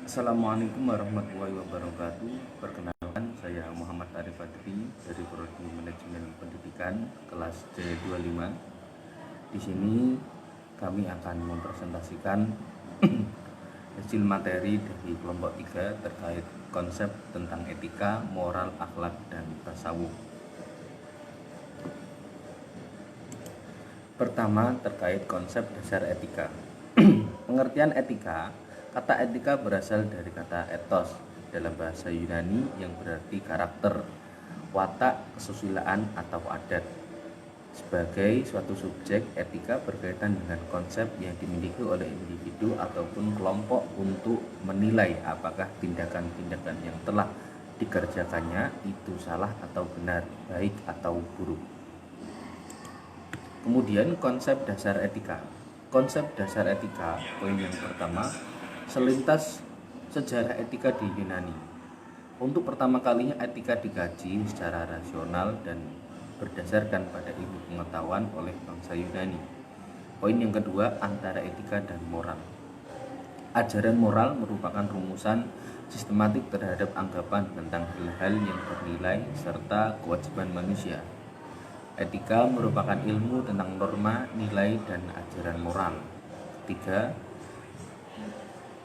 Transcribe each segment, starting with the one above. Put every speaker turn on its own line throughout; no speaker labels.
Assalamualaikum warahmatullahi wabarakatuh. Perkenalkan, saya Muhammad Arif Fadri dari Prodi Manajemen Pendidikan kelas C25. Di sini kami akan mempresentasikan hasil materi dari kelompok 3 terkait konsep tentang etika, moral, akhlak, dan tasawuf. Pertama, terkait konsep dasar etika. Pengertian etika. Kata etika berasal dari kata ethos dalam bahasa Yunani yang berarti karakter, watak, kesusilaan, atau adat. Sebagai suatu subjek, etika berkaitan dengan konsep yang dimiliki oleh individu ataupun kelompok untuk menilai apakah tindakan-tindakan yang telah dikerjakannya itu salah atau benar, baik atau buruk. Kemudian konsep dasar etika. Konsep dasar etika, poin yang pertama, selintas sejarah etika di Yunani. Untuk pertama kalinya etika dikaji secara rasional dan berdasarkan pada ilmu pengetahuan oleh bangsa Yunani. Poin yang kedua, antara etika dan moral. Ajaran moral merupakan rumusan sistematik terhadap anggapan tentang hal-hal yang bernilai serta kewajiban manusia. Etika merupakan ilmu tentang norma, nilai, dan ajaran moral. Ketiga,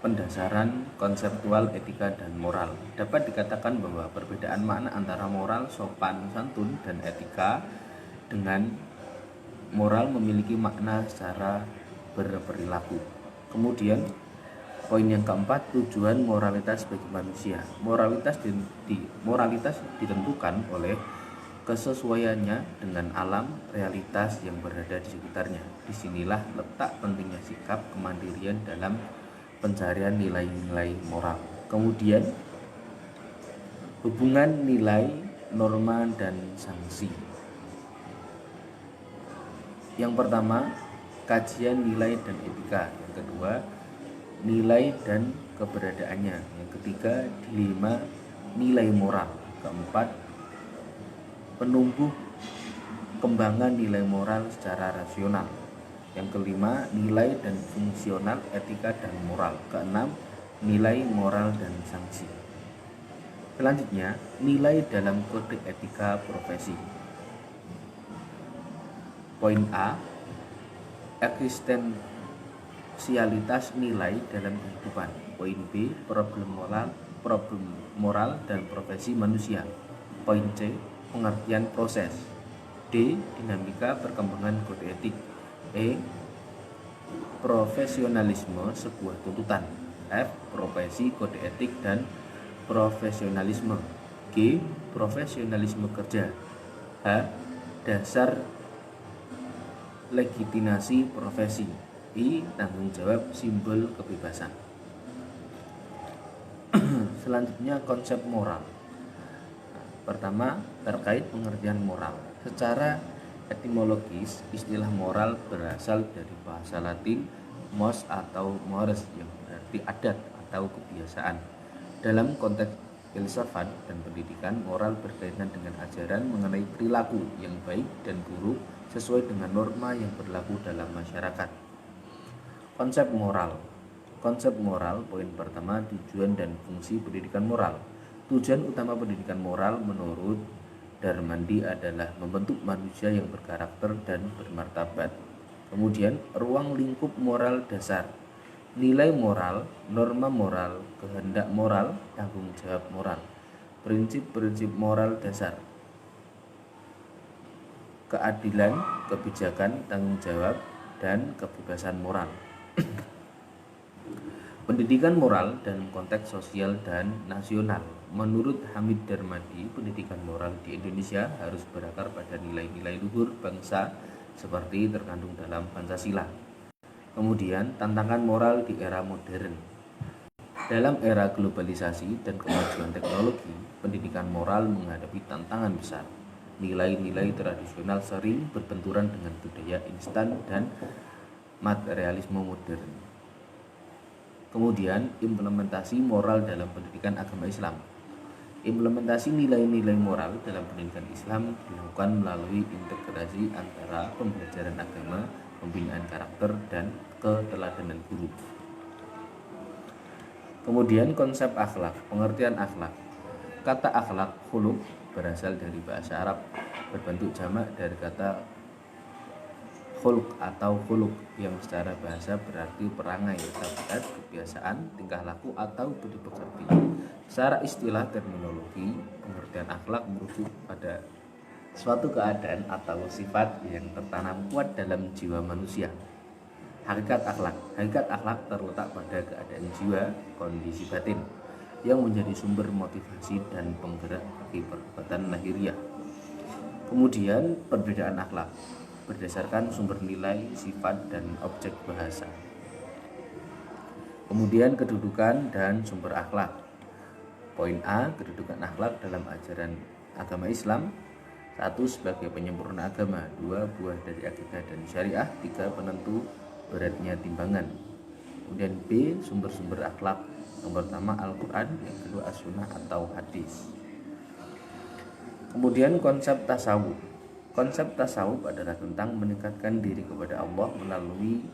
pendasaran konseptual etika dan moral. Dapat dikatakan bahwa perbedaan makna antara moral, sopan santun, dan etika dengan moral memiliki makna secara berperilaku. Kemudian poin yang keempat, tujuan moralitas bagi manusia. Moralitas ditentukan oleh kesesuaiannya dengan alam realitas yang berada di sekitarnya. Disinilah letak pentingnya sikap kemandirian dalam pencarian nilai-nilai moral. Kemudian hubungan nilai, norma, dan sanksi. Yang pertama, kajian nilai dan etika. Yang kedua, nilai dan keberadaannya. Yang ketiga, dilema nilai moral. Keempat, penumbuh kembangan nilai moral secara rasional. Yang kelima, nilai dan fungsional etika dan moral. Keenam, nilai moral dan sanksi. Selanjutnya, nilai dalam kode etika profesi. Poin A, eksistensialitas nilai dalam kehidupan. Poin B, problem moral dan profesi manusia. Poin C, pengertian proses. D, dinamika perkembangan kode etik. E, profesionalisme sebuah tuntutan. F, profesi, kode etik, dan profesionalisme. G, profesionalisme kerja. H, dasar legitimasi profesi. I, tanggung jawab simbol kebebasan. Selanjutnya, konsep moral. Pertama, terkait pengertian moral. Secara etimologis, istilah moral berasal dari bahasa Latin mos atau mores yang berarti adat atau kebiasaan. Dalam konteks filsafat dan pendidikan, moral berkaitan dengan ajaran mengenai perilaku yang baik dan buruk sesuai dengan norma yang berlaku dalam masyarakat. Konsep moral. Konsep moral, poin pertama, tujuan dan fungsi pendidikan moral. Tujuan utama pendidikan moral menurut Darmandi adalah membentuk manusia yang berkarakter dan bermartabat. Kemudian, ruang lingkup moral dasar. Nilai moral, norma moral, kehendak moral, tanggung jawab moral. Prinsip-prinsip moral dasar. Keadilan, kebijakan, tanggung jawab, dan kebebasan moral. Pendidikan moral dan konteks sosial dan nasional. Menurut Hamid Darmadi, pendidikan moral di Indonesia harus berakar pada nilai-nilai luhur bangsa seperti terkandung dalam Pancasila. Kemudian, tantangan moral di era modern. Dalam era globalisasi dan kemajuan teknologi, pendidikan moral menghadapi tantangan besar. Nilai-nilai tradisional sering berbenturan dengan budaya instan dan materialisme modern. Kemudian, implementasi moral dalam pendidikan agama Islam. Implementasi nilai-nilai moral dalam pendidikan Islam dilakukan melalui integrasi antara pembelajaran agama, pembinaan karakter, dan keteladanan guru. Kemudian konsep akhlak, pengertian akhlak. Kata akhlak, khuluq, berasal dari bahasa Arab, berbentuk jamak dari kata khulq atau khuluq yang secara bahasa berarti perangai, tabiat, kebiasaan, tingkah laku atau budi pekerti. Secara istilah terminologi, pengertian akhlak merujuk pada suatu keadaan atau sifat yang tertanam kuat dalam jiwa manusia. Hakikat akhlak terletak pada keadaan jiwa, kondisi batin yang menjadi sumber motivasi dan penggerak bagi perbuatan lahiriah. Kemudian perbedaan akhlak berdasarkan sumber nilai, sifat, dan objek bahasa. Kemudian kedudukan dan sumber akhlak. Poin A, kedudukan akhlak dalam ajaran agama Islam. 1. Sebagai penyempurna agama. 2. Buah dari akidah dan syariah. 3. Penentu beratnya timbangan. Kemudian B, sumber-sumber akhlak. Yang pertama Al-Quran, yang kedua As-Sunnah atau hadis. Kemudian konsep tasawuf. Konsep tasawuf adalah tentang meningkatkan diri kepada Allah melalui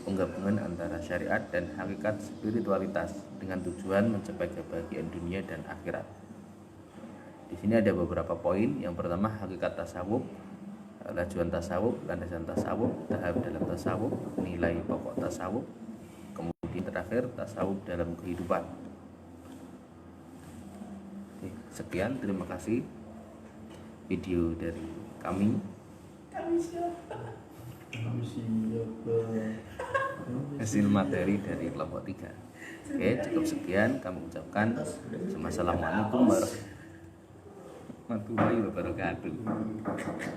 penggabungan antara syariat dan hakikat spiritualitas dengan tujuan mencapai kebahagiaan dunia dan akhirat. Di sini ada beberapa poin. Yang pertama hakikat tasawuf, landasan tasawuf, tahap dalam tasawuf, nilai pokok tasawuf, kemudian terakhir tasawuf dalam kehidupan. Sekian, terima kasih video dari kami. Hasil materi dari kelompok 3. Oke, cukup sekian kami ucapkan. Assalamualaikum warahmatullahi wabarakatuh.